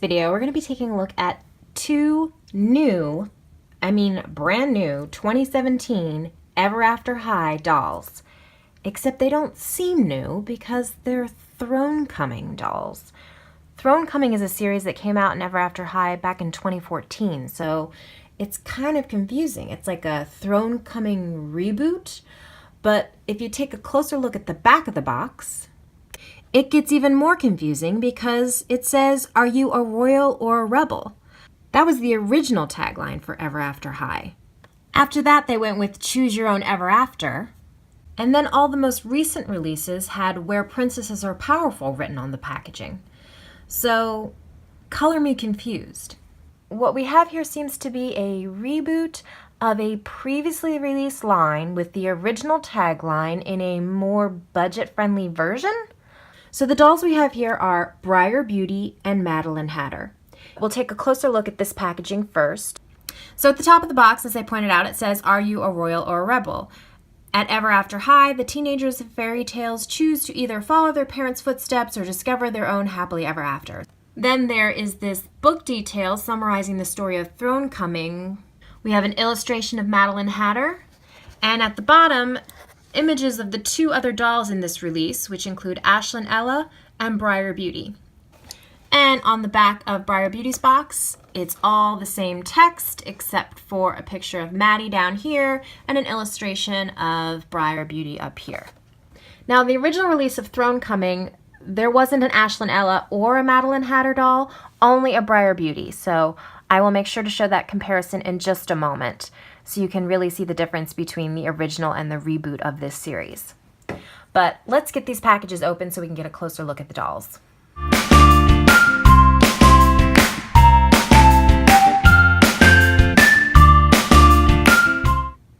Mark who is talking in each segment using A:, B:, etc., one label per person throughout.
A: video, we're going to be taking a look at two new, brand new 2017 Ever After High dolls. Except they don't seem new because they're Thronecoming dolls. Thronecoming is a series that came out in Ever After High back in 2014, so it's kind of confusing. It's like a Thronecoming reboot, but if you take a closer look at the back of the box, it gets even more confusing because it says, "Are you a royal or a rebel?" That was the original tagline for Ever After High. After that, they went with Choose Your Own Ever After. And then all the most recent releases had Where Princesses Are Powerful written on the packaging. So, color me confused. What we have here seems to be a reboot of a previously released line with the original tagline in a more budget-friendly version. So the dolls we have here are Briar Beauty and Madeline Hatter. We'll take a closer look at this packaging first. So at the top of the box, as I pointed out, it says, "Are you a royal or a rebel?" At Ever After High, the teenagers of fairy tales choose to either follow their parents' footsteps or discover their own happily ever after. Then there is this book detail summarizing the story of Thronecoming. We have an illustration of Madeline Hatter, and at the bottom, images of the two other dolls in this release, which include Ashlyn Ella and Briar Beauty. And on the back of Briar Beauty's box, it's all the same text except for a picture of Maddie down here and an illustration of Briar Beauty up here. Now, the original release of Thronecoming, there wasn't an Ashlyn Ella or a Madeline Hatter doll, only a Briar Beauty. So I will make sure to show that comparison in just a moment so you can really see the difference between the original and the reboot of this series. But let's get these packages open so we can get a closer look at the dolls.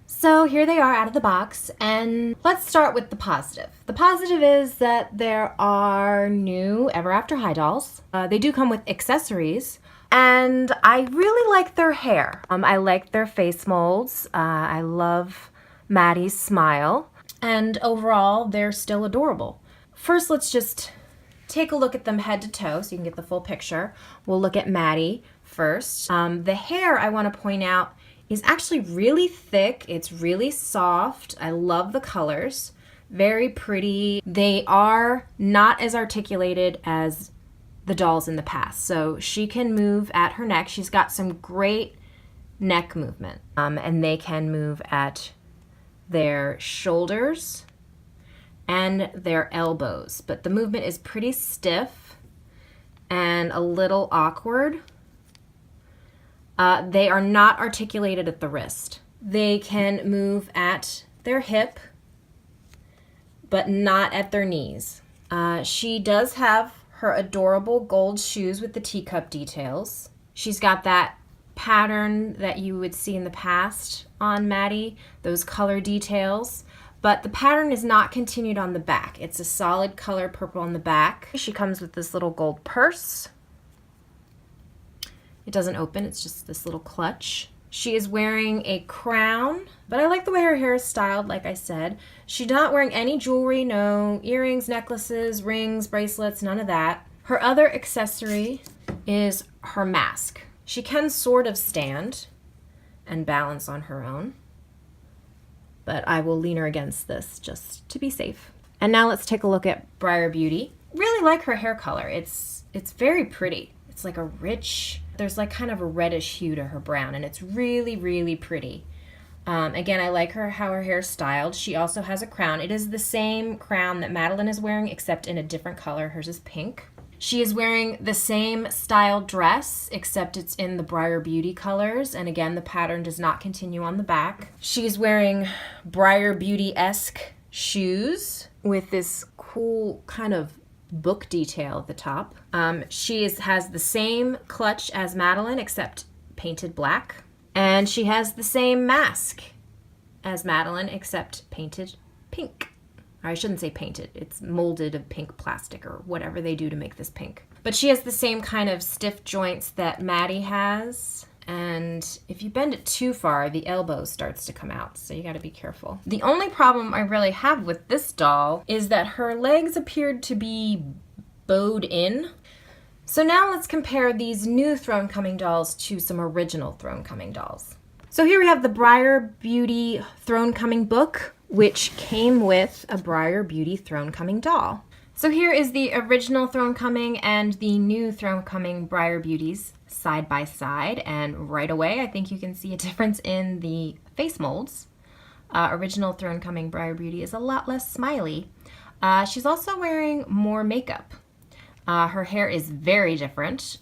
A: So here they are out of the box, and let's start with the positive. The positive is that there are new Ever After High dolls. They do come with accessories, and I really like their hair. I like their face molds. I love Maddie's smile, and overall, they're still adorable. First, let's just take a look at them head to toe so you can get the full picture. We'll look at Maddie first. The hair, I want to point out, is actually really thick. It's really soft. I love the colors. Very pretty. They are not as articulated as the dolls in the past. So she can move at her neck. She's got some great neck movement. And they can move at their shoulders and their elbows. But the movement is pretty stiff and a little awkward. They are not articulated at the wrist. They can move at their hip, but not at their knees. She does have her adorable gold shoes with the teacup details. She's got that pattern that you would see in the past on Maddie, those color details, but the pattern is not continued on the back. It's a solid color purple on the back. She comes with this little gold purse. It doesn't open, it's just this little clutch. She is wearing a crown, but I like the way her hair is styled, like I said. She's not wearing any jewelry, no earrings, necklaces, rings, bracelets, none of that. Her other accessory is her mask. She can sort of stand and balance on her own, but I will lean her against this just to be safe. And now let's take a look at Briar Beauty. Really like her hair color. It's very pretty. It's like a rich, there's like kind of a reddish hue to her brown, and it's really, really pretty. Again, I like how her hair's styled. She also has a crown. It is the same crown that Madeline is wearing, except in a different color. Hers is pink. She is wearing the same styled dress, except it's in the Briar Beauty colors, and again, the pattern does not continue on the back. She's wearing Briar Beauty-esque shoes with this cool kind of book detail at the top. She has the same clutch as Madeline, except painted black. And she has the same mask as Madeline, except painted pink. Or I shouldn't say painted. It's molded of pink plastic or whatever they do to make this pink. But she has the same kind of stiff joints that Maddie has. And if you bend it too far, the elbow starts to come out, so you gotta be careful. The only problem I really have with this doll is that her legs appeared to be bowed in. So now let's compare these new Thronecoming dolls to some original Thronecoming dolls. So here we have the Briar Beauty Thronecoming book, which came with a Briar Beauty Thronecoming doll. So here is the original Thronecoming and the new Thronecoming Briar Beauties side by side, and right away I think you can see a difference in the face molds. Original Thronecoming Briar Beauty is a lot less smiley. She's also wearing more makeup. Her hair is very different.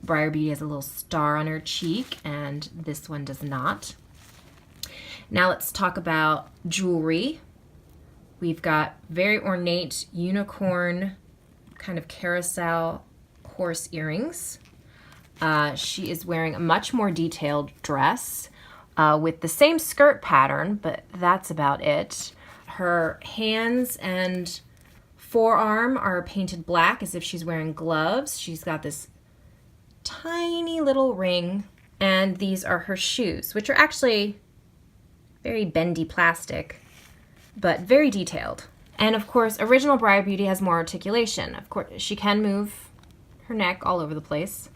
A: Briar Beauty has a little star on her cheek, and this one does not. Now let's talk about jewelry. We've got very ornate unicorn kind of carousel horse earrings. She is wearing a much more detailed dress with the same skirt pattern, but that's about it. Her hands and forearm are painted black as if she's wearing gloves. She's got this tiny little ring, and these are her shoes, which are actually very bendy plastic, but very detailed. And of course, original Briar Beauty has more articulation. Of course, she can move her neck all over the place,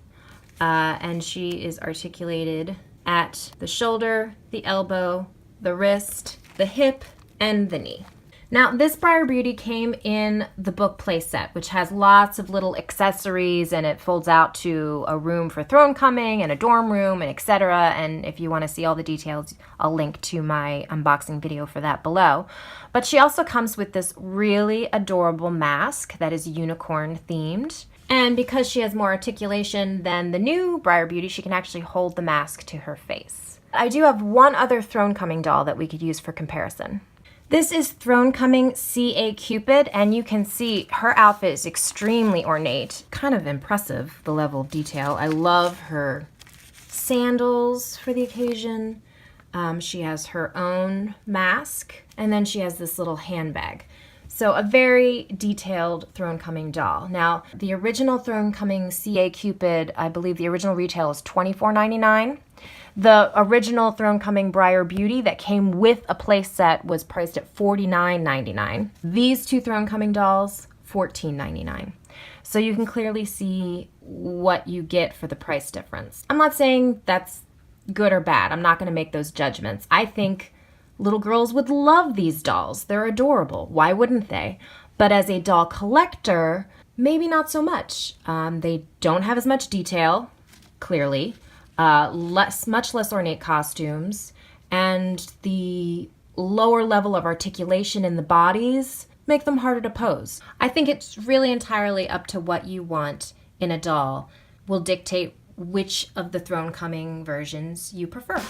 A: and she is articulated at the shoulder, the elbow, the wrist, the hip, and the knee. Now, this Briar Beauty came in the book playset, which has lots of little accessories, and it folds out to a room for Thronecoming and a dorm room, and etc. And if you want to see all the details, I'll link to my unboxing video for that below. But she also comes with this really adorable mask that is unicorn themed. And because she has more articulation than the new Briar Beauty, she can actually hold the mask to her face. I do have one other Thronecoming doll that we could use for comparison. This is Thronecoming CA Cupid, and you can see her outfit is extremely ornate. Kind of impressive, the level of detail. I love her sandals for the occasion. She has her own mask, and then she has this little handbag. So a very detailed Thronecoming doll. Now, the original Thronecoming CA Cupid, I believe the original retail is $24.99. The original Thronecoming Briar Beauty that came with a play set was priced at $49.99. These two Thronecoming dolls, $14.99. So you can clearly see what you get for the price difference. I'm not saying that's good or bad. I'm not going to make those judgments. I think little girls would love these dolls. They're adorable. Why wouldn't they? But as a doll collector, maybe not so much. They don't have as much detail, clearly. Much less ornate costumes, and the lower level of articulation in the bodies make them harder to pose. I think it's really entirely up to what you want in a doll will dictate which of the Thronecoming versions you prefer.